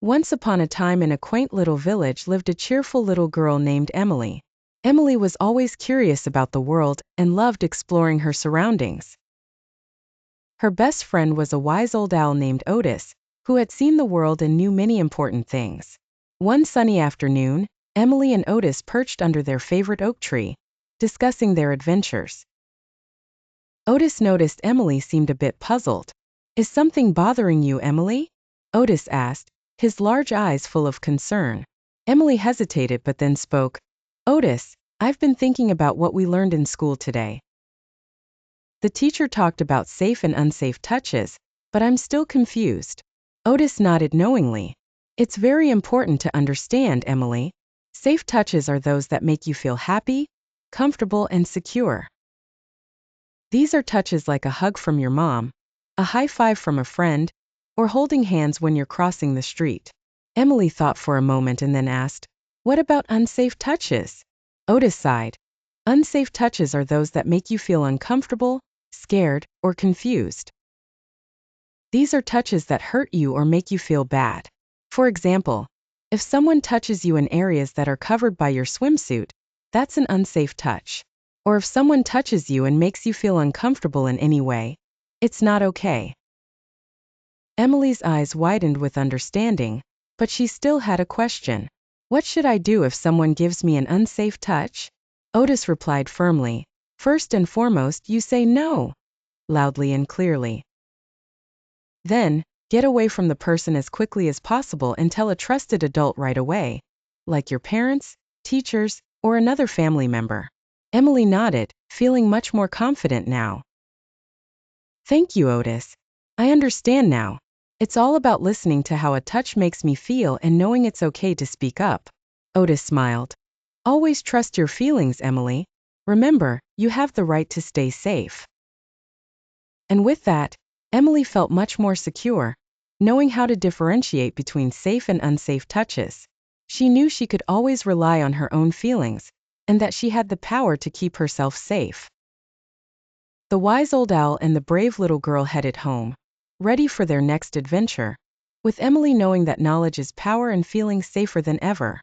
Once upon a time in a quaint little village lived a cheerful little girl named Emily. Emily was always curious about the world and loved exploring her surroundings. Her best friend was a wise old owl named Otis, who had seen the world and knew many important things. One sunny afternoon, Emily and Otis perched under their favorite oak tree, discussing their adventures. Otis noticed Emily seemed a bit puzzled. "Is something bothering you, Emily?" Otis asked, his large eyes full of concern. Emily hesitated but then spoke. "Otis, I've been thinking about what we learned in school today. The teacher talked about safe and unsafe touches, but I'm still confused." Otis nodded knowingly. "It's very important to understand, Emily. Safe touches are those that make you feel happy, comfortable, and secure. These are touches like a hug from your mom, a high five from a friend, or holding hands when you're crossing the street." Emily thought for a moment and then asked, "What about unsafe touches?" Otis sighed. "Unsafe touches are those that make you feel uncomfortable, scared, or confused. These are touches that hurt you or make you feel bad. For example, if someone touches you in areas that are covered by your swimsuit, that's an unsafe touch. Or if someone touches you and makes you feel uncomfortable in any way, it's not okay." Emily's eyes widened with understanding, but she still had a question. "What should I do if someone gives me an unsafe touch?" Otis replied firmly. "First and foremost, you say no, loudly and clearly. Then, get away from the person as quickly as possible and tell a trusted adult right away, like your parents, teachers, or another family member." Emily nodded, feeling much more confident now. "Thank you, Otis. I understand now. It's all about listening to how a touch makes me feel and knowing it's okay to speak up." Otis smiled. "Always trust your feelings, Emily. Remember, you have the right to stay safe." And with that, Emily felt much more secure, knowing how to differentiate between safe and unsafe touches. She knew she could always rely on her own feelings, and that she had the power to keep herself safe. The wise old owl and the brave little girl headed home, ready for their next adventure, with Emily knowing that knowledge is power and feeling safer than ever.